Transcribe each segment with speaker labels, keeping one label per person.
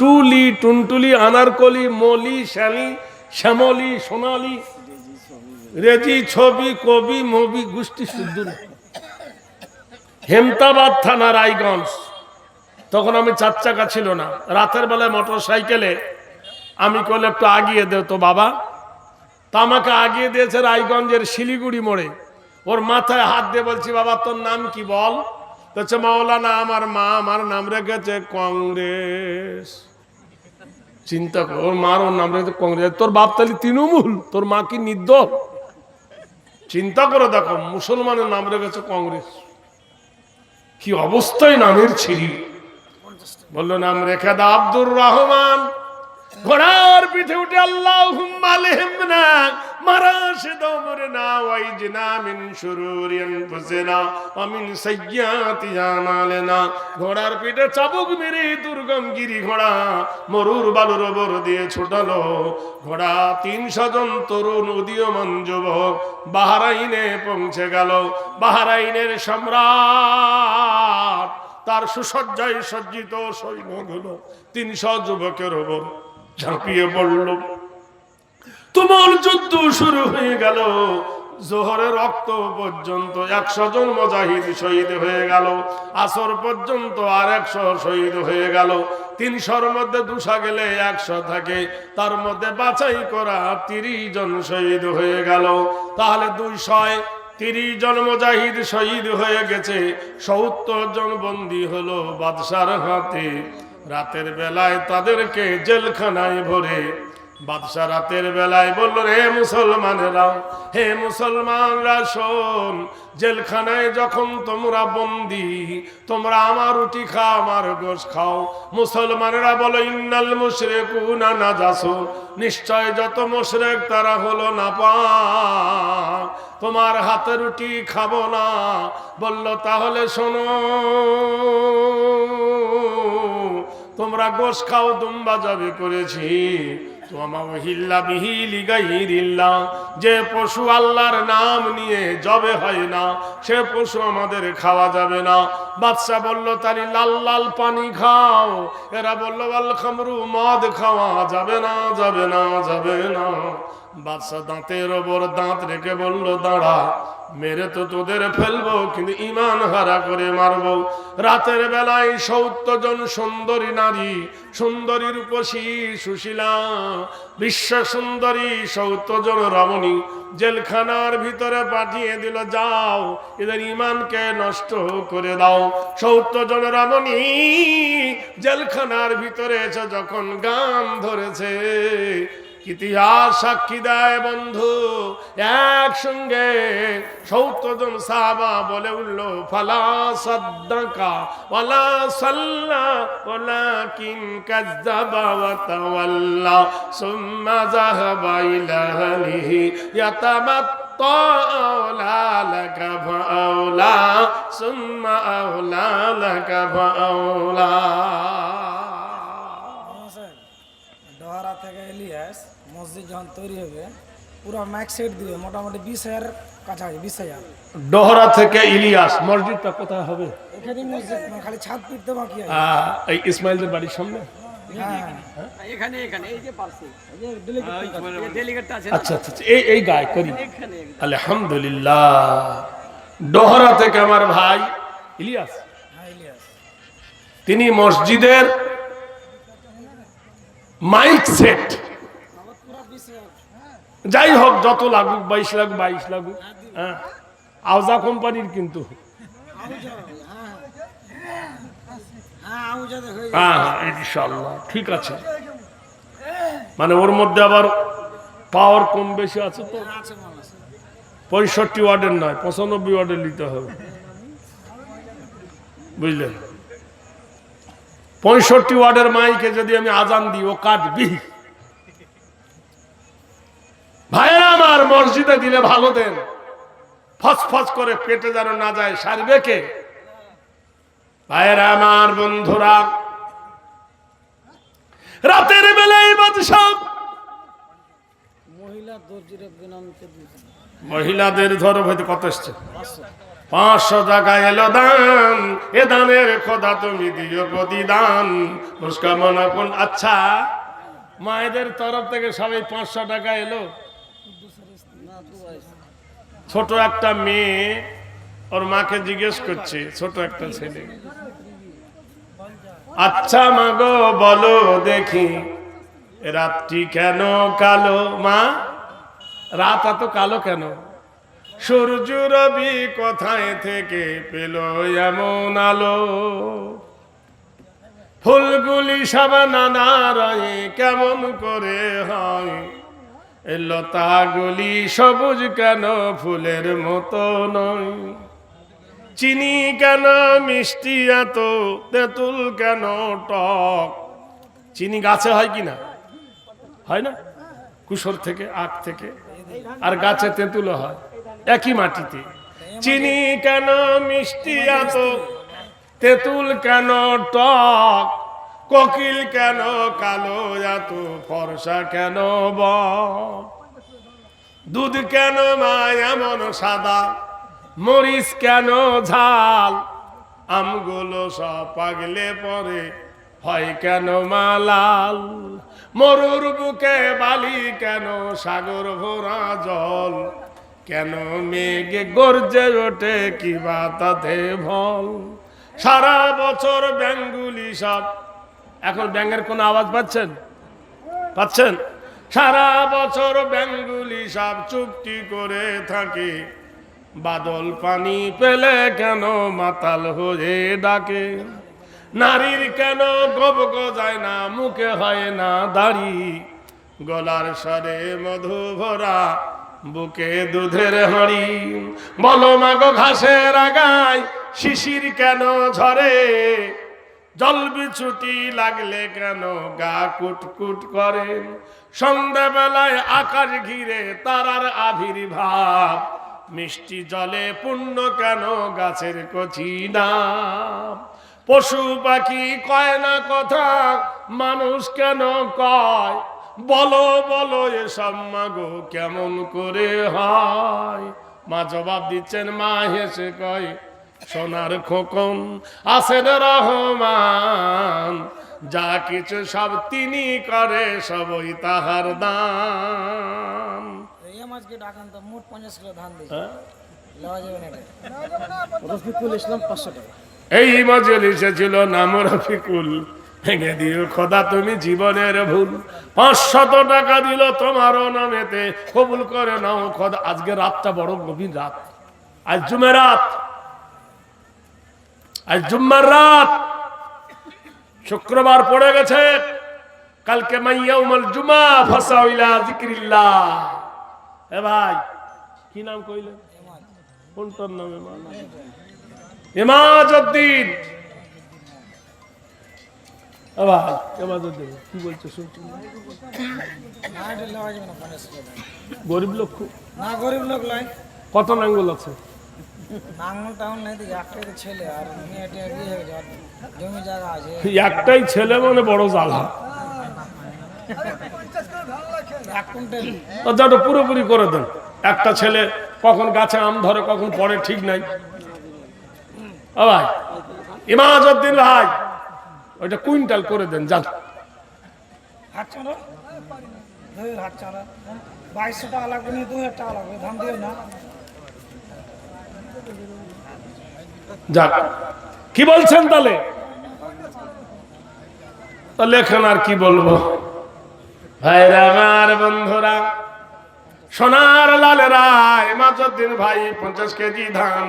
Speaker 1: টুলি, টুনটুলি, Anarkali, Moli, Shelley, Shyamali, সোনালি, রেজি, ছবি, কবি, মবি, গোষ্ঠী শুদ্ধ। হেমতাবাদ থানা, রায়গঞ্জ। তখন আমি 4 চাকা ছিল না, রাতের বেলায় মোটর সাইকেলে আমি কলে একটু আগিয়ে দে তো বাবা। তা আমাকে আগিয়ে দিয়েছে রায়গঞ্জের শিলিগুড়ি মোড়ে। ওর মাথায় হাত দিয়ে বলছি, বাবা তোর নাম কি বল? বলছে, মাওলানা আমার মা আমার নাম রেখেছে কংগ্রেস। চিন্তা কর, ওর মার ওর নাম রেখেছে কংগ্রেস। তোর বাপ তাহলে তৃণমূল, তোর মা কি নির্দল? চিন্তা করে দেখো, মুসলমানের নাম রেখেছে কংগ্রেস। কি অবস্থায় নামের ছিরি। বললো নাম রেখে দা আব্দুর রহমান। ঘোড়ার পিঠে উঠে আল্লাহুম্মা আলহিমনা মারাশিদা উমরিনা ওয়াইজনা মিন শুরুরি আনফুসিনা ওয়া মিন সাইয়্যাতি আমালিনা। ঘোড়ার পিঠে চাবুক মেরে দুর্গম গিরি ঘোড়া মরুর বালুর ওপর দিয়ে ছুটালো। ঘোড়া 300 জন তরুণ উদীয়মান যুবক বাহরাইনে পৌঁছে গেল। বাহরাইনের সম্রাট তার সুসজ্জায় সজ্জিত সৈন্যগুলো 300 যুবকের ওপর ঝাঁপিয়ে পড়ল। তুমুল যুদ্ধ শুরু হয়ে গেল। জোহরের রক্ত পর্যন্ত 100 জন মুজাহিদ শহীদ হয়ে গেল। আসর পর্যন্ত আর 100 শহীদ হয়ে গেল। 300-র মধ্যে 200 গেলে 100 থাকে, তার মধ্যে বাছাই করা 30 জন শহীদ হয়ে গেল। তাহলে 230 জন মুজাহিদ শহীদ হয়ে গেছে। 70 জন বন্দী হলো বাদশার হাতে। রাতের বেলায় তাদেরকে জেলখানায় ভরে বাদশা রাতের বেলায় বলল, হে মুসলমানেরা, হে মুসলমানরা শোন, জেলখানায় যখন তোমরা বন্দী, তোমরা আমার রুটি খাও, আমার গোশ খাও। মুসলমানেরা বলো, ইন্নাল মুশরিকুনা নাজাসুন, নিশ্চয় যত মুশরিক তারা হলো নাপাক, তোমার হাতে রুটি খাবো না। বলল, তাহলে শোনো, তোমরা গোশ খাও, দুম্বা জবে করেছি। যে পশু আল্লাহর নাম নিয়ে জবে হয় না, সে পশু আমাদের খাওয়া যাবে না। বাদশা বলল, তাহলে লাল লাল পানি খাও। এরা বলল, আল খামরু, মদ খাওয়া যাবে না, যাবে না, যাবে না। বাদশা দাঁতের ওপর দাঁত রেখে বলল, দাঁড়া, মেরে তো তোদের ফেলবো, কিন্তু ইমান হারা করে মারবো। রাতের বেলায় 70 জন সুন্দরী নারী, সুন্দরী রূপসী সুশীলা বিশ্ব সুন্দরী 70 জন রমণী জেলখানার ভিতরে পাঠিয়ে দিল, যাও এদের ইমানকে নষ্ট করে দাও। 70 জন রমণী জেলখানার ভিতরে এসে যখন গান ধরেছে, ইতিহাস সাক্ষী দেয় বন্ধু, একসঙ্গে 70 জন সাহাবা বলে উঠল, ফালা সাদ্দাকা ওয়ালা সাল্লা ওয়ালাকিন কাযযাবা ওয়া তাওয়াল্লা সুম্মা যাহাবা ইলা আহলিহি ইয়াতামাত্তা আওলা লাকা ফাআওলা সুম্মা আওলা লাকা ফাআওলা।
Speaker 2: ডহারা থেকে ইলিয়াস মসজিদ যখন তৈরি হবে, পুরো মাইক সেট দিবে, মোটামুটি 20,000 কাছাকাছি, 20,000।
Speaker 1: ডহরা থেকে ইলিয়াস মসজিদটা কোথায় হবে?
Speaker 2: এখানে মসজিদ খালি ছাদ পিটতে বাকি আছে।
Speaker 1: এই ইসমাইলদের বাড়ির সামনে।
Speaker 3: এখানে এখানে এই যে পাশে এই যে ডেলিগেটটা আছে।
Speaker 1: আচ্ছা আচ্ছা, এই গায় করি। আলহামদুলিল্লাহ। ডহরা থেকে আমার ভাই ইলিয়াস, তিনি মসজিদের মাইক সেট, যাই হোক যত লাগুক, 22 লাখ 22 লাগুক, হ্যাঁ আওজা কোম্পানির, কিন্তু হ্যাঁ হ্যাঁ ইনশাআল্লাহ ঠিক আছে। মানে ওর মধ্যে আবার পাওয়ার কম বেশি আছে তো, 65 ওয়াটের নয়, 95 ওয়াটের নিতে হবে, বুঝলেন? 65 ওয়াটের মাইকে যদি আমি আজান দিই, ও কাটবি। ভাইরা আমার, মসজিদে দিলে ভালো দেন, ফসফস করে পেটে যেন না যায়, সারবে কে? ভাইরা আমার, বন্ধুরা, রাতের বেলায় বাদশা মহিলাদের ধর হয়তো কত এসছে, 500 টাকা এলো দান, এ দানের খোদা তুমি দিও প্রতিদান। মুস্কামনা কোন আচ্ছা মায়েদের তরফ থেকে সবাই 500 টাকা এলো। ছোট একটা মেয়ে ওর মাকে জিজ্ঞেস করছে, ছোট একটা ছেলে, আচ্ছা মা গো বলো দেখি রাতটি কেন কালো? মা, রাত এত কালো কেন? সূর্য রবি কোথায় থেকে পেল এমন আলো? ফুলগুলি সব নানা রঙে কেমন করে হয়? এই লতাগুলি সবুজ কেন ফুলের মতো নয়? চিনি কেন মিষ্টি এত, তেঁতুল কেন টক? চিনি গাছে হয় কি না? হয় না? কুসর থেকে, আখ থেকে, আর গাছে তেঁতুলও হয়, একই মাটিতে। চিনি কেন মিষ্টি এত, তেঁতুল কেন টক? কোকিল কেন কালো এত, ফর্সা কেন বক? দুধ কেন মা এমন সাদা, মরিচ কেন ঝাল? আমগুলো সব পাগলে পরে হয় কেন মা লাল? মরুর বুকে বালি কেন, সাগর ভরা জল? কেন মেঘে গর্জে ওঠে কি বা তাতে ভল? সারা বছর ব্যাঙগুলি সব, এখন ব্যাঙের কোনো আওয়াজ পাচ্ছেন? পাচ্ছেন? সারা বছর ব্যাঙগুলি সব চুপটি করে থাকে, বাদল পানি পেলে কেন মাতাল হয়ে ডাকে? নারীর কেন গব গজায় না, মুখে হয় না দাড়ি? গলার স্বরে মধু ভরা, বুকে দুধের হাঁড়ি। বলো মাগো ঘাসের আগায় শিশির কেন ঝরে? জল বিছুটি লাগলে কেন গা কুটকুট করে? সন্ধ্যাবেলায় আকাশ ঘিরে তারার আবির্ভাব, মিষ্টি জলে পূর্ণ কেন গাছের কচি ডাব? পশু পাখি কয় না কথা, মানুষ কেন কয়? বলো বলো এসব মাগো কেমন করে হয়? মা জবাব দিচ্ছেন, মা হেসে কয়, সোনার খোকন আছেন রহমান, যা কিছু সব তিনি করে সবই তাহার দান।
Speaker 2: আজকে ডাকান তো মোট 50 কিলো ধান দিই,
Speaker 1: হ্যাঁ?
Speaker 2: লওয়া যাবে না এটা। রফিকুল ইসলাম 500 টাকা।
Speaker 1: এই মজলিসে ছিল নাম রফিকুল। ভেঙে দিও খোদা তুমি জীবনের ভুল, 500 টাকা দিল তোমারও নামেতে, কবুল করে নাও খোদা। আজকে রাতটা বড় গভীর রাত, আজ জুমেরাত, আজ জুম্মার রাত, শুক্রবার পড়ে গেছে, কালকে মাইয়াউমুল জুমা ফাসাউ ইলা যিকরিল্লাহ। এ ভাই কি নাম কইলেন? কোনটার নাম? ইমাজউদ্দিন। ভাই ইমাজউদ্দিন কি বলছে শুনছি?
Speaker 2: না এটা লওয়া যাবে না 50 কিলো।
Speaker 1: গরিব লোক খুব।
Speaker 2: না গরিব লোক লয়।
Speaker 1: কত নাঙ্গল আছে?
Speaker 2: নাঙ্গল টাউন নাই তো, একটাই তো ছেলে, আর মেয়েটা বিয়ে হয়ে যায়, জমি জায়গা আছে।
Speaker 1: একটাই ছেলে মানে বড় জ্বালা।
Speaker 2: 1 কুইন্টাল।
Speaker 1: তো পুরোপুরি করে দেন। একটা ছেলে কখন গাছে আম ধরে কখন পড়ে ঠিক নাই। ও ভাই ইমাজউদ্দিন ভাই, ওইটা কুইন্টাল করে দেন যান।
Speaker 2: হাত চাঁড়া, 2 হাত চাঁড়া, 2200 টাকা লাগবে না, 2000 টাকা লাগবে, ধান দিও না।
Speaker 1: যাক, কি বলছেন তাহলে? তো লেখেন, আর কি বলবো ভাইরা আমার, বন্ধুরা, সোনার লালেরা, ইমাজউদ্দিন ভাই 50 কেজি ধান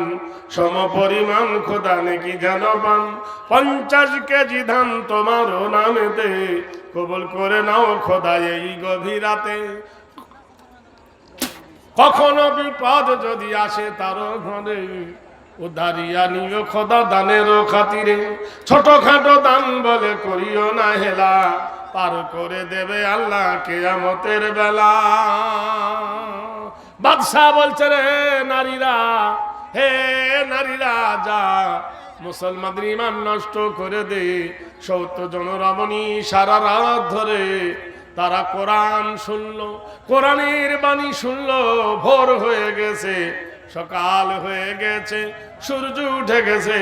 Speaker 1: সম পরিমাণ খোদা নাকি জানবান। 50 কেজি ধান তোমারও নামেতে, কবুল করে নাও খোদা এই গভীর রাতে। কখনো বিপদ যদি আসে তার ঘরে, উদ্ধারিয়া নিও খোদা দানেরও খাতিরে। ছোটখাটো দান বলে করিও না হেলা, পার করে দেবে আল্লাহ কিয়ামতের বেলা। বাদশাহ বলছে, রে নারীরা, হে নারীরা, যা মুসলমানদের ঈমান নষ্ট করে দে। 70 জন রমণী সারা রাত ধরে তারা কোরআন শুনলো, কোরআনের বাণী শুনলো। ভোর হয়ে গেছে, সকাল হয়ে গেছে, সূর্য উঠে গেছে।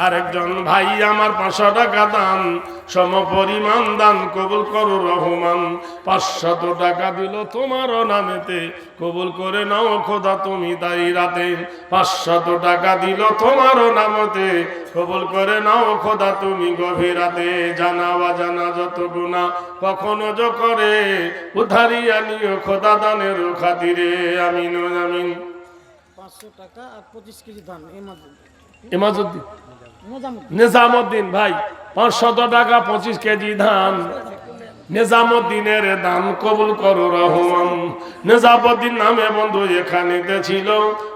Speaker 1: আরেকজন ভাই আমার 500 টাকা দান, সম পরিমাণ দান কবুল করো রহমান। 500 টাকা দিল তোমার নামেতে, কবুল করে নাও খোদা তুমি তাই রাতে। 500 টাকা দিল তোমার নামেতে, কবুল করে নাও খোদা তুমি গভীর রাতে। জানা অজানা যত গুনাহ কখনো যো করে, উধারিয়া নিও খোদা দানের খাতিরে। আমিন আমিন।
Speaker 2: 500 টাকা আর 25 কেজি ধান
Speaker 1: ইমাজউদ্দিন নিজামুদ্দিন ভাই 500 টাকা 25 কেজি ধান, নিজামুদ্দিনের দান কবুল করো রহমান। নিজামুদ্দিন নামে বন্ধু এখানেতে ছিল,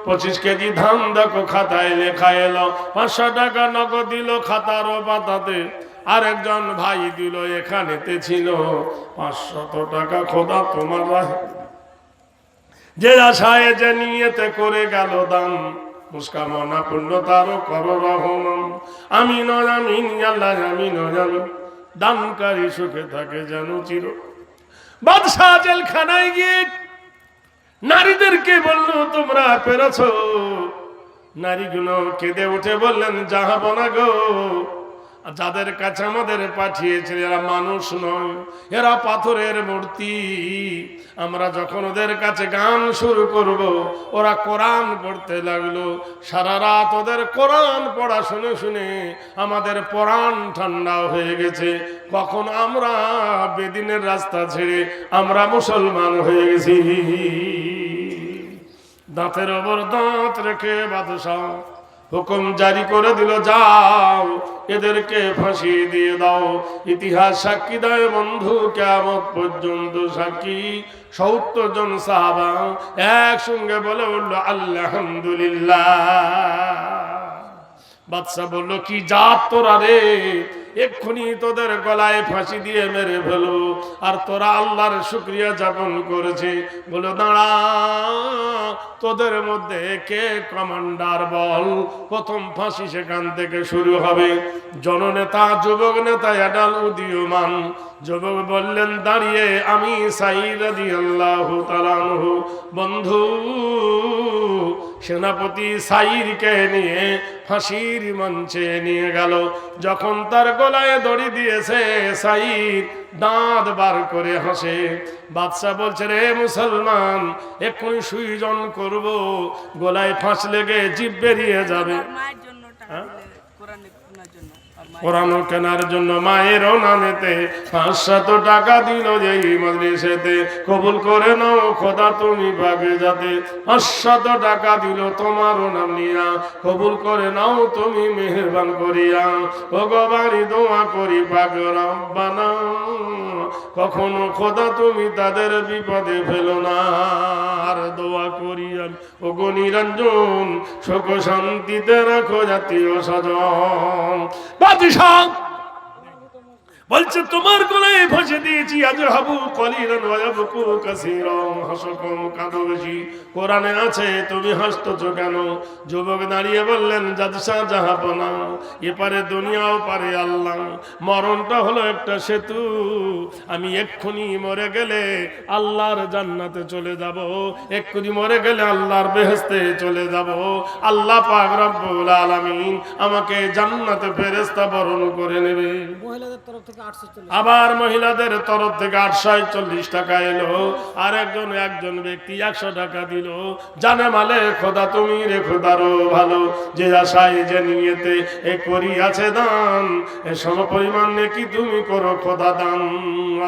Speaker 1: 25 কেজি ধান দেখো খাতায় লেখা এলো। 500 টাকা নগদ দিল খাতার পাতাতে, আরেকজন ভাই দিল এখানেতে ছিল 500 টাকা খোদা তোমার রাহে। যে আশায় যে নিয়েতে করে গেল দান, মুস্কামনা পূর্ণ তারও করো রহমান। আমিন আমিন আল্লাহ আমিন আমিন। দানকারী সুখে থাকে যেন চির। বাদশাহ জেলখানায় গিয়ে নারীদেরকে বলল তোমরা পেরেছ। নারীগুলো কেঁদে উঠে বললেন জাহাবনা গো, যাদের কাছে আমাদের পাঠিয়েছে এরা মানুষ নয়, এরা পাথরের মূর্তি। আমরা যখন ওদের কাছে গান শুরু করব, ওরা কোরআন পড়তে লাগলো। সারা রাত ওদের কোরআন পড়া শুনে শুনে আমাদের পরাণ ঠান্ডা হয়ে গেছে। কখন আমরা বেদিনের রাস্তা ছেড়ে আমরা মুসলমান হয়ে গেছি। দাঁতের ওপর দাঁত রেখে বাদশাহ হুকুম জারি করে দিল, যাও এদেরকে ফাঁসি দিয়ে দাও। ইতিহাস সাক্ষী দেয় বন্ধু, কিয়ামত পর্যন্ত সাক্ষী। 70 জন সাহাবা একসঙ্গে বলে উঠল আলহামদুলিল্লাহ। বাদশাহ বলল কি জাত তোরা রে, এক্ষুনি তোদের গলায় ফাঁসি দিয়ে মেরে ফেলবো। আর তোরা আল্লাহর শুকরিয়া যাপন করেছে। বলো দাঁড়া, তোদের মধ্যে কে কমান্ডার বল, প্রথম ফাঁসি সেখান থেকে শুরু হবে। জননেতা যুবক নেতা এডাল উদীয়মান যুবক বললেন দাঁড়িয়ে আমি সাঈদ রাদিয়াল্লাহু তাআলা আনহু। বন্ধু সেনাপতি সাঈদকে নিয়ে ফাঁসির মঞ্চে নিয়ে গেল। যখন তার গলায় দড়ি দিয়েছে, সাঈদ দাঁত বার করে হাসে। বাদশা বলছে রে মুসলমান, এক্ষুনি সুইজন করব, গলায় ফাঁস লেগে জিভ বেরিয়ে যাবে। কোরআন কেনার জন্য মায়েরও নামেতে 500 টাকা দিল যেই মজলিসেতে, কবুল করে নাও খোদা তুমি ভাগে যাতে। 500 টাকা দিল তোমারও নাম নিয়া, কবুল করে নাও তুমি মেহেরবান করিয়া। ও গবারি দোয়া করি পাক রব্বানা, কখনো খোদা তুমি তাদের বিপদে ফেলো না। আর দোয়া করি আমি ও গো নিরঞ্জন, সুখ শান্তিতে রাখো জাতীয় স্বজন। বাদশাহ বলছে তোমার গলায় ফাঁসি দিয়েছি, আজ হাবু কলিরান ওয়াবকু কাসীরান, হাসো কম কাঁদো বেশি। কোরআনে আছে তুমি হাসতেছো কেন? যুবক দাঁড়িয়ে বললেন জাদশা জাহাপনা, এপারে দুনিয়া ওপারে আল্লাহ। মরণটা হলো একটা সেতু, আমি এক্ষুনি মরে গেলে আল্লাহর জান্নাতে চলে যাব, এক্ষুনি মরে গেলে আল্লাহর বেহেশতে চলে যাব। আল্লাহ পাক রব্বুল আলামিন আমাকে জান্নাতে ফেরেশতা বরণ করে নেবে।
Speaker 2: মহিলাদের তরফ থেকে 840,
Speaker 1: আবার মহিলাদের তরফ থেকে 840 টাকা এলো। আর একজন ব্যক্তি 100 টাকা দিল। জানে মালে খোদা তুমি রে খোদারও ভালো, যে আশায় যে নিয়েতে এ করি আছে দান, এ সম পরিমাণ নেকি তুমি করো খোদা দান।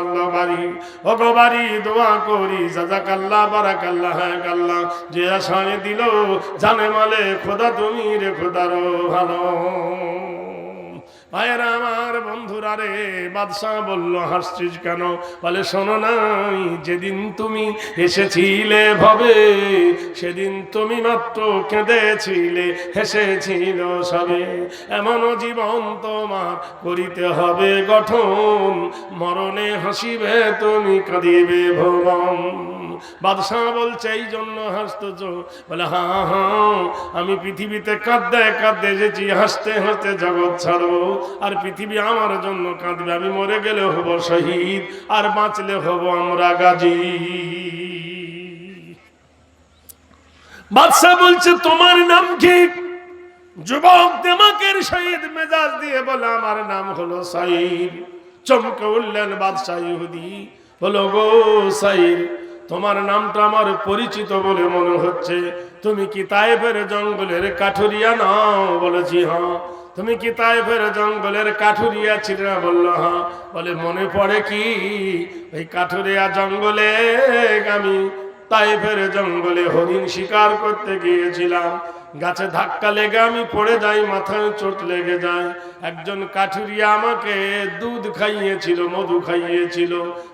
Speaker 1: আল্লাহ বাড়ি ওগো বাড়ি দোয়া করি জাযাকাল্লাহ বারাকাল্লাহ কাল্লাহ, যে আশায় দিল জানে মালে খোদা তুমি রে খোদারও ভালো। ভাইয়েরা আমার, বন্ধুরা রে, বাদশাহ বলল হাসছিস কেন? বলে শোনো নাই, যেদিন তুমি এসেছিলে ভবে, সেদিন তুমি মাত্র কেঁদেছিলে, হেসেছিল সবে। এমনও জীবন তোমার করিতে হবে গঠন, মরণে হাসিবে তুমি কাঁদিবে ভুবন। বাদশাহ বলছে এই জন্য হাসতেছ? বলে হ্যাঁ হ্যাঁ, আমি পৃথিবীতে কাঁদতে কাঁদতে এসেছি, হাসতে হাসতে জগৎ ছাড়বো। আর পৃথিবী আমার জন্য কাঁদবে। আমি মরে গেলে হব শহীদ, আর বাঁচলে হব আমরা গাজী। বাদশা বলছে তোমার নাম কি? যুবক দেমাকের শহীদ মেজাজ দিয়ে বলে আমার নাম হলো সাইর। চমকে উঠলেন বাদশাহ ইহুদি, বলো গো সাইর, তোমার নামটা আমার পরিচিত বলে মনে হচ্ছে। তুমি কি তায়েফের জঙ্গলের কাঠুরিয়া নাও? বলেছি হ্যাঁ। তুমি কি তায়েফের জঙ্গলের কাঠুরিয়া ছিল? বললো হ্যাঁ। বলে মনে পড়ে কি এই কাঠুরিয়া জঙ্গলে আমি তায়েফের জঙ্গলে হরিণ শিকার করতে গিয়েছিলাম, গাছে ধাক্কা লেগে আমি পড়ে যাই, মাথায় চোট লেগে যায়। একজন কাঠুরিয়া আমাকে দুধ খাইয়েছিল, মধু খাইয়েছিল।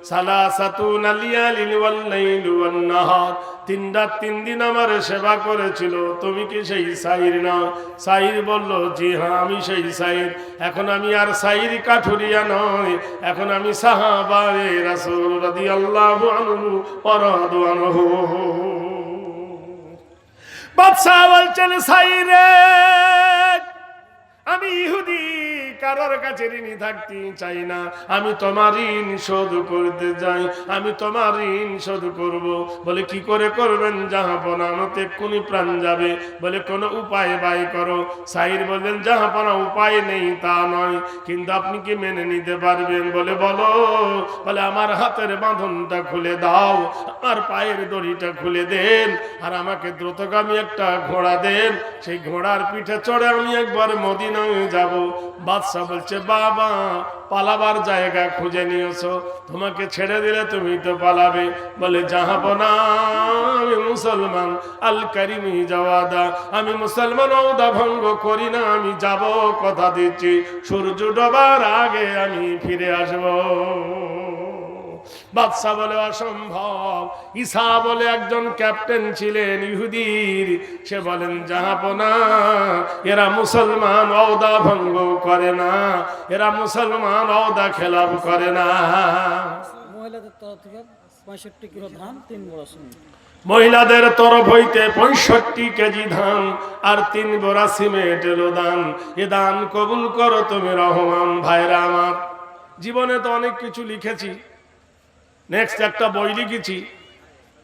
Speaker 1: সালাসাতুন আলিয়ালিন ওয়াল লাইল ওয়ান নাহার, 3 রাত 3 দিন আমার সেবা করেছিল। তুমি কি সেই সাইর না? সাইর বলল জি হ্যাঁ, আমি সেই সাইর। এখন আমি আর সাইর কাঠুরিয়া নয়, এখন আমি সাহাবায়ে রাসূল রাদিয়াল্লাহু আনহু ওয়া রাদু আনহু। বাদশা বলছেন সাইরে, আমি ইহুদি, কারোর কাছে ঋণী থাকতে চাই না। আমি তোমার ঋণ শোধ করতে যাই, আমি তোমার ঋণ শোধ করব। বলে কি করে করবেন জাহাপনা? আমাতে এক্ষুনি প্রাণ যাবে। বলে কোনো উপায় বাই করো। সাইর বললেন জাহাপনা উপায় নেই তা নয়, কিন্তু আপনি কি মেনে নিতে পারবেন? বলে বলো। বলে আমার হাতের বাঁধনটা খুলে দাও, আমার পায়ের দড়িটা খুলে দেন, আর আমাকে দ্রুতগামী একটা ঘোড়া দেন। সেই ঘোড়ার পিঠে চড়ে আমি একবার মদিনায় যাব। বাদশা বলছে বাবা, পালাবার জায়গা খুঁজে নিয়েছো, তোমাকে ছেড়ে দিলে তুমি তো পালাবে। বলে জাহাপনা, আমি মুসলমান, আল কারিমি জাওয়াদা, আমি মুসলমান, ওয়াদা ভঙ্গ করি না। আমি যাব, কথা দিচ্ছি, সূর্য ডোবার আগে আমি ফিরে আসব। বাদশা বলে অসম্ভব। ঈসা বলে একজন ক্যাপ্টেন ছিলেন ইহুদির, সে বলেন জাহাপনা, এরা মুসলমান ওয়াদা ভঙ্গ করে না, এরা মুসলমান ওয়াদা খেলাফ করে না।
Speaker 3: মহিলাদের তরফ থেকে 65 কিলো ধান, 3 বড় সিমেন্ট।
Speaker 1: মহিলাদের তরফ হইতে 65 কেজি ধান আর 3 বোরা সিমেন্ট এলো দান। এ দান কবুল করো তুমি রহমান। ভাইরা আমার, জীবনে তো অনেক কিছু লিখেছি, নেক্সট একটা বই লিখেছি,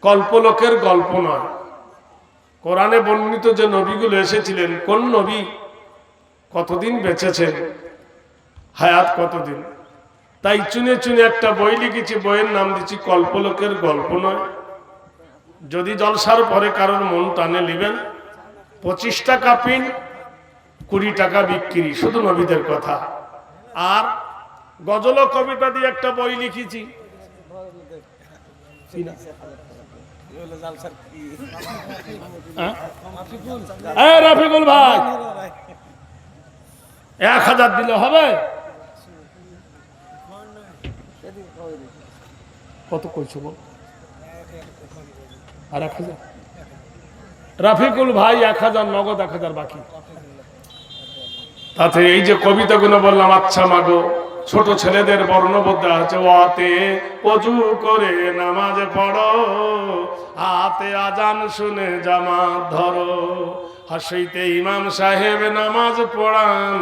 Speaker 1: কল্পলোকের গল্প নয়। কোরআনে বর্ণিত যে নবীগুলো এসেছিলেন, কোন নবী কতদিন বেঁচেছেন, হায়াত কতদিন, তাই চুনে চুনে একটা বই লিখেছি। বইয়ের নাম দিচ্ছি কল্পলোকের গল্প নয়। যদি জলসার পরে কারোর মন টানে নেবেন, 25 টাকা পিন, 20 টাকা বিক্রি, শুধু নবীদের কথা। আর গজল কবিতা দিয়ে একটা বই লিখেছি। রাফিকুল ভাই, 1000 দিলে হবে? কত কইছো বল? আর 1000? রাফিকুল ভাই 1000 নগদ, 1000 বাকি। তাতে এই যে কবিতাগুলো বললাম, আচ্ছা মাগো, ছোট ছেলেদের বর্ণবোধ আছে, ওয়াতে ওযু করে নামাজ পড়ো, হাতে আজান শুনে জামাত ধরো, হাসিতে ইমাম সাহেব নামাজ পড়ান,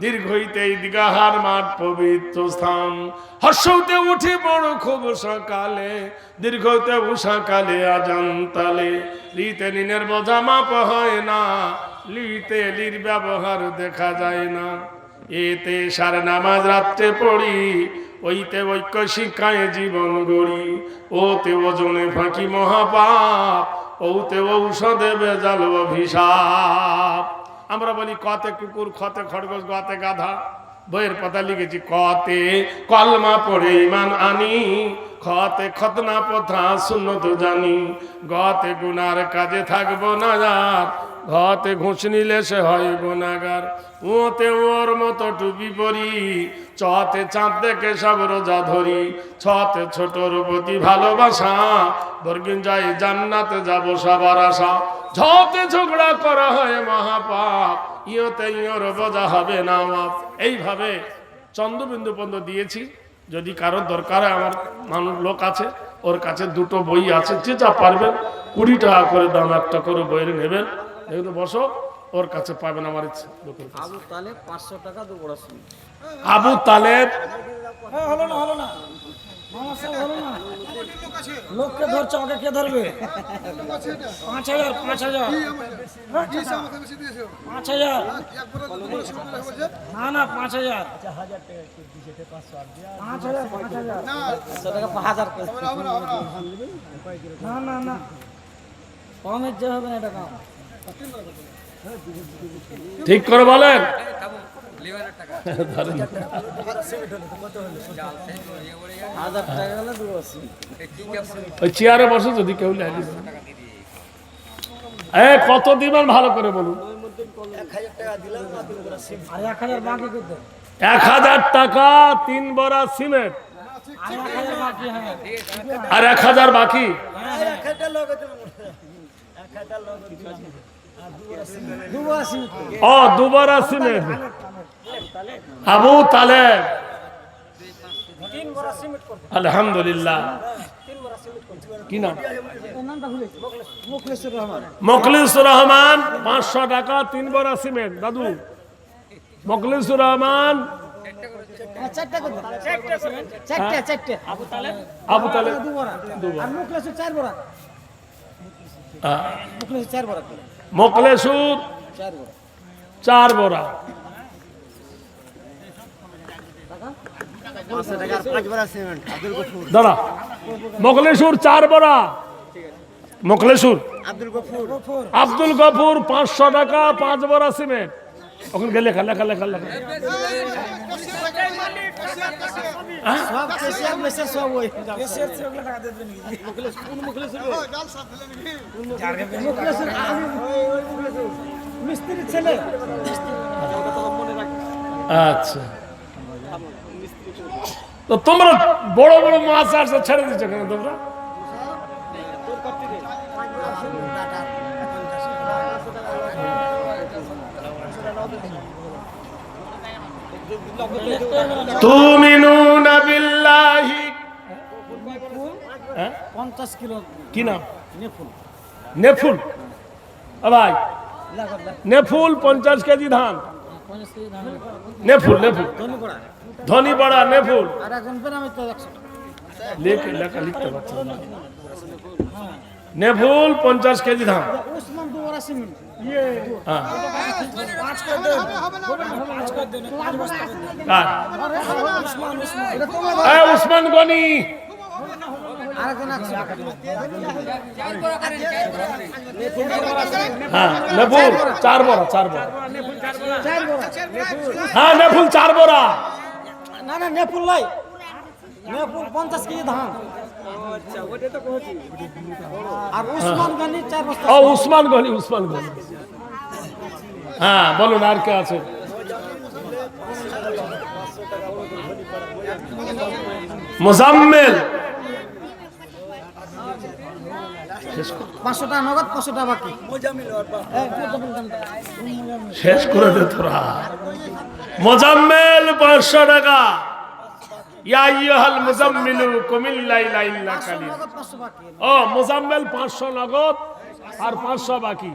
Speaker 1: দীর্ঘইতে ঈদগাহার মাঠ পবিত্র স্থান, হর্ষতে উঠে বড় খুব সকালে, দীর্ঘতে উষাকালে আজান তালে, লিতে লিনের বোঝা মাপ হয় না, লিতে লির ব্যবহার দেখা যায় না, এতে সার নামাজ রাত্রে পড়ি, ওইতে ঐক্য শিক্ষায় জীবন গড়ি, ওতে ওজনে ফাঁকি মহাপাপ, ওতে ঔষধে বেজাল অভিশাপ। আমরা বলি কতে কুকুর, খতে খরগোশ, গতে গাধা। বইয়ের পাতা লিখেছি কতে কলমা পড়ে ইমান আনি, খতে খতনা পথা সুন্নত জানি, গতে গুনার কাজে থাকবো না যার, ঘতে ঘুষ নিলে সে হয় গুনাগার, ওতে ওর মতো টুপি পরি, চতে চাঁদ দেখে সব রোজা ধরি, ছতে ছোটর প্রতি ভালোবাসা, বর্গিন যাই জান্নাতে যাব সবার আশা, ঝতে ঝগড়া করা হয় মহাপাপ, ইয়তে ইয়র বোঝা হবে না মাপ। এইভাবে চন্দ্রবিন্দু পর্যন্ত দিয়েছি। যদি কারোর দরকার হয়, আমার মানুষ লোক আছে, ওর কাছে 2টো বই আছে, যে যা পারবেন 20 টাকা করে দাম একটা করে বইয়ের নেবেন, দেখুন বসো, ওর কাছে পাবেন। আমার ইচ্ছা
Speaker 3: আবু তালেব 500 টাকা 2 বড় সিমেন্ট।
Speaker 1: আবু তালেব
Speaker 2: হলো না, হলো না, মামা সাহেব হলো না। লোককে ধরছে, আমাকে কে ধরবে? 5,000, 5,000, 5,000, না 5,000, 5,000, না কমের যে হবে না এটা কাম।
Speaker 1: ঠিক করে বলেন। ওই চেয়ারে বসে যদি কেউ লাগে কত দিবেন ভালো করে বলুন।
Speaker 2: 1,000 বাকি করতে,
Speaker 1: 1,000 টাকা 3 বড়া সিমেন্ট
Speaker 2: 1,000 বাকি, হ্যাঁ
Speaker 1: আর 1,000 বাকি। ও 2 বড়া সিমেন্ট। আবু তালেব আলহামদুলিল্লাহ। কি নাম? মোখলিসুর রহমান। 500 টাকা 3 বড়া সিমেন্ট। দাদু মোখলিসুর রহমান। আবু তালেব 2 বড়া। মোখলেসুর 4 বড়া। দাঁড়া, মোখলেসুর 4 বড়া। মোখলেসুর আব্দুল গফুর 500 টাকা 5 বড়া সিমেন্ট। ওখানে গেলে লেখা লেখা লেখা লেখা।
Speaker 2: মিস্ত্রির ছেলে।
Speaker 1: আচ্ছা, তো তোমরা বড় বড় মাছ আসছে ছেড়ে দিচ্ছ কেন তোমরা? তুমিনুনা বিল্লাহি।
Speaker 2: 50 কিলো।
Speaker 1: কি নাম?
Speaker 2: নেফুল।
Speaker 1: নেফুল। ভাই নেফুল 50 কেজি ধান।
Speaker 2: 50 কেজি ধান।
Speaker 1: নেফুল নেফুল ধনী পাড়া নেফুল।
Speaker 2: আর এখন আমি তো 100
Speaker 1: লেখা লেখা লিখতে পারছি না। নেফুল 50 কেজি ধান।
Speaker 2: উসমান 2 বড়া সিমেন্ট।
Speaker 1: হ্যাঁ
Speaker 2: 5 করে দেন, 5 করে দেন, 5 বস্তা করে দেন।
Speaker 1: কার?
Speaker 2: উসমান, এটা তোমার।
Speaker 1: উসমান গনি।
Speaker 2: আরেকজন আছে।
Speaker 1: হ্যাঁ নেফুল 4 বড়া 4 বড়া।
Speaker 2: 4 বড়া।
Speaker 1: হ্যাঁ নেফুল 4 বড়া।
Speaker 2: না নেফুল লাই। নেফুল 50 কেজি ধান। আর উসমান গনি 4 বস্তা।
Speaker 1: ও উসমান গনি, উসমান গনি। হ্যাঁ বলুন আর কে আছে? মুজাম্মিল
Speaker 2: 500 টাকা নগদ, 500 টাকা বাকি।
Speaker 1: শেষ করে দে তোরা। মুজাম্মিল 500 টাকা। ইয়া আইয়ুহাল মুজাম্মিলু কুমিল লাইলা ইল্লা কালিল। ও মুজাম্মিল 500 নগদ আর 500 বাকি।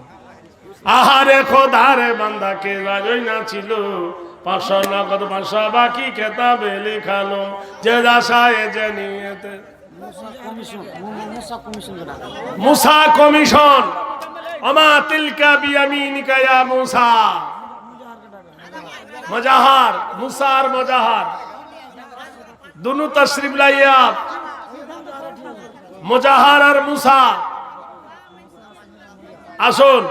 Speaker 1: আহারে খোদারে বান্দা কে রাজই না ছিল। 500 নগদ 500 বাকি কিতাবে লেখালো যে আশায় যে নিয়তে। মুসা কমিশন। আমা তিলকা বিয়ামিনিকা ইয়া মুসা। মজাহার মুসার মজাহার দুনু তশরিফ লাইয়া। মজাহার আর মুসা আসুন।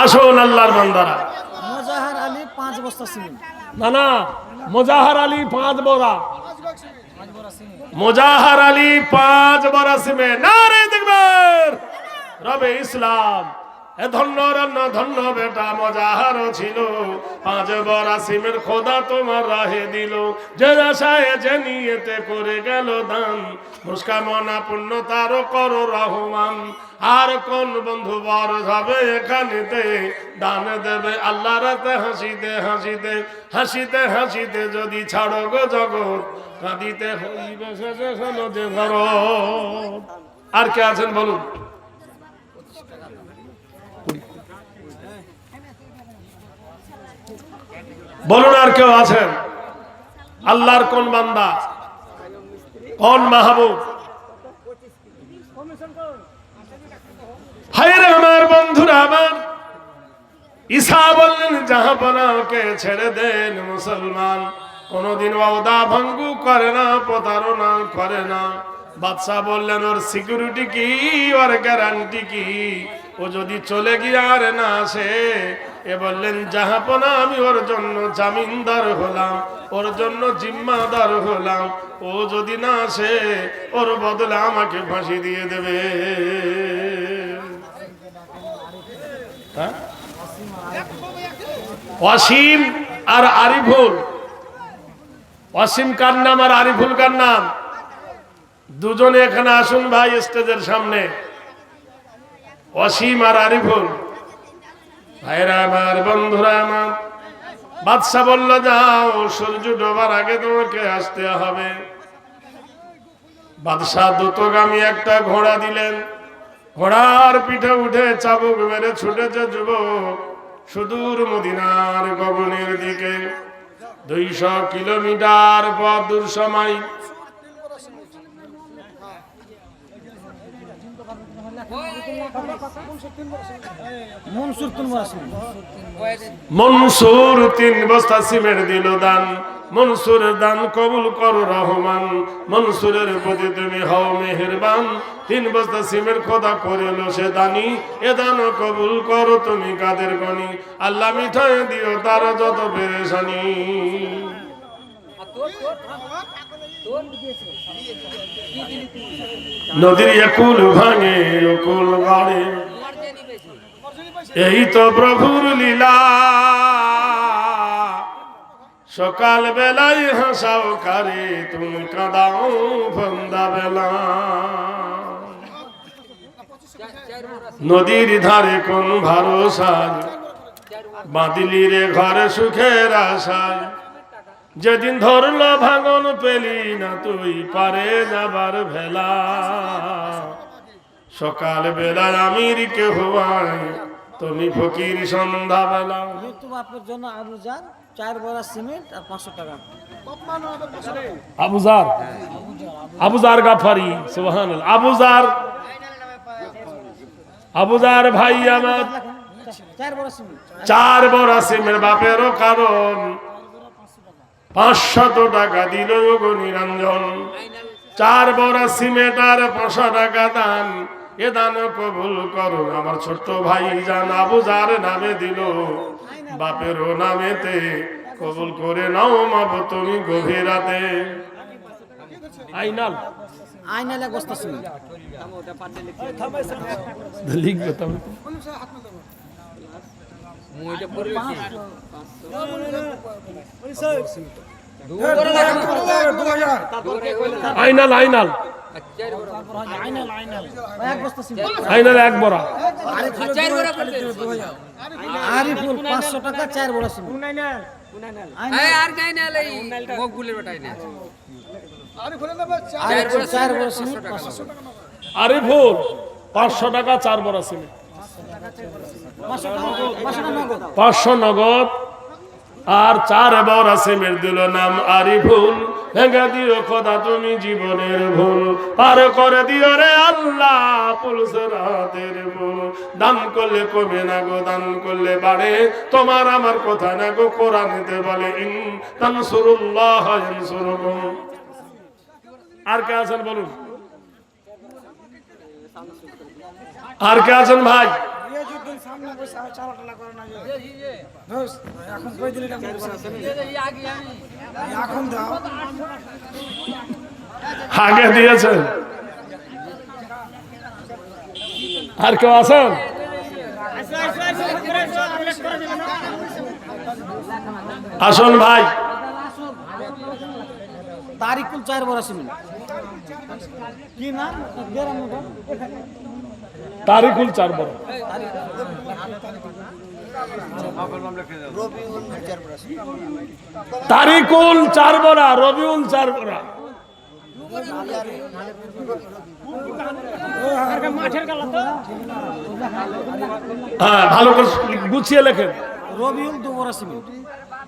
Speaker 1: আসুন আল্লাহর বান্দারা।
Speaker 2: মুজাহার আলী 5 বস্তা সিমেন্ট।
Speaker 1: না মুজাহার আলী 5 বড়া। মুজাহার আলী 5 বড়া সিমেন্ট। নারে তাকবীর। রবে ইসলাম। এ ধন্য রন্ন ধন্য বেটা মুজাহারও ছিল। 5 বড়া সিমেন্ট খোদা তোমার রাহে দিল। যে আশায় যে নিয়তে করে গেল দান। মুস্কামনা পূর্ণ তার করো রহমান। আর কোন বন্ধু বর যাবে এখানেতে দান দেবে আল্লাহ রাতে হাসিতে হাসিতে হাসিতে হাসিতে যদি ছাড়ো গো জগৎ কাঁদিতে হইবে শেষে শোনো যে ঘর। আর কে আছেন বলুন? বলুন আর কেউ আছেন? আল্লাহর কোন বান্দা, কোন মাহবুব? হায়রে আমার বন্ধুরা আমার, ঈসা বললেন জাহাপনাকে ছেড়ে দেন মুসলমান, কোনদিন ওয়াদা ভঙ্গ করে না, প্রতারণা করে না। বাদশাহ বললেন ওর সিকিউরিটি কি, ওর গ্যারান্টি কি? ও যদি চলে গিয়ে আর না আসে, এ বললেন জাহাপনা আমি ওর জন্য জামিনদার হলাম, ওর জন্য জিম্মাদার হলাম। ও যদি না আসে, ওর বদলে আমাকে ফাঁসি দিয়ে দেবে। ওয়াসিম আর আরিফুল, ওয়াসিম কার নাম আর আরিফুল কার নাম? দুজনে এখানে আসুন ভাই স্টেজের সামনে। ওয়াসিম আর আরিফুল ভাইরা আমার, বন্ধুরা আমার। বাদশা বলল যাও, সূর্য ডোবার আগে তোমাকে আসতে হবে। বাদশা দ্রুতগামী একটা ঘোড়া দিলেন, ঘোড়ার পিঠে উঠে চাবুক মেরে ছুটেছে যুবক সুদূর মদিনার গগনের দিকে। 200 কিলোমিটার পথ, 200 মাইল। মনসুর 3 বস্তা সিমেন্ট দিল দান। মনসুরের দান কবুল করো রহমান, মনসুরের প্রতি তুমি হও মেহেরবান। 3 বস্তা সিমেন্ট খোদা করিল সে দানি, এ দান কবুল করো তুমি কাদের গনি। আল্লাহ মিঠাই দিও তার যত পেরেশানি। নদীর একুল ভাঙে অকুল বাড়ে, এই তো প্রভুর লীলা। সকাল বেলায় হাসাও কারে, তুমি কাঁদাও সন্ধ্যা বেলা। নদীর ধারে কোন ভরসায়, বাঁধিলি রে ঘরে সুখের আশায়। যেদিন ধরলো ভাঙন পেলি না তুই, পারে যাবার ভেলা। সকাল বেলায় আমির কে হওয়ায়, তুমি ফকির সন্ধ্যা বেলা।
Speaker 4: আপনার জন্য আবুজার 4 বড়া সিমেন্ট আর 500 টাকা।
Speaker 1: আবুজার, আবুজার গাফারি, সুবহানাল্লাহ। আবুজার, আবুজার ভাই আমার,
Speaker 4: 4 বড়া সিমেন্ট।
Speaker 1: 4 বড়া সিমেন্ট বাপেরও কারণ 500 টাকা দিল গো নিরঞ্জন। 4 বড়া সিমেন্ট আর 500 টাকা দান, এ দান কবুল করো আমার ছোট্ট ভাই জান। আবুজার নামে দিল, বাপেরও নামেতে কবুল করে নাও মাব তুমি গভীর রাতে। আইনাল,
Speaker 4: আইনালে এক বস্তা সিমেন্ট।
Speaker 1: লিখবে তুমি। আইনাল, আইনাল,
Speaker 4: এক বস্তা সিমেন্ট।
Speaker 1: আইনাল 1 বড়া।
Speaker 4: আরিফুল 500 টাকা 4 বড়া সিমেন্ট। আরিফুল 4 বড়া সিমেন্ট 500 টাকা।
Speaker 1: আরিফুল 500 টাকা 4 বড়া সিমেন্ট। 500 নগদ আর 4 বড়া সিমেন্ট দিল নাম আরিফুল। ভেঙে দিও খোদা তুমি জীবনের ভুল, পার করে দিও রে আল্লাহ পুলসরাতের ভুল। দান করলে কমে না গো, দান করলে বাড়ে। তোমার আমার কথা না গো, কোরআনেতে বলে ইন তানসুরুল্লাহ ইয়ানসুরকুম। আর কে আছেন বলুন, আর কে আছেন ভাই? আগে দিয়েছেন, আর কেউ আছেন? আসুন ভাই।
Speaker 4: তারিকুল 4 বড়া সিমেন্ট। কি নাম?
Speaker 1: তারিকুল 4 বড়া। তারিকুল 4 বড়া, রবিউল 4 বড়া। হ্যাঁ, ভালো করে গুছিয়ে লেখেন।
Speaker 4: রবিউল 2 বড়া সিমেন্ট।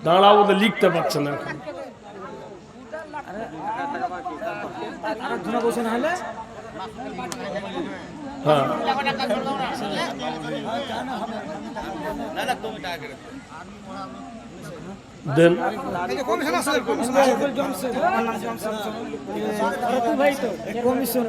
Speaker 1: দাঁড়াও, লিখতে পারছেন না এখন।
Speaker 4: আর ধুনা বসে না হলে
Speaker 1: হ্যাঁ দেন
Speaker 2: কমিশন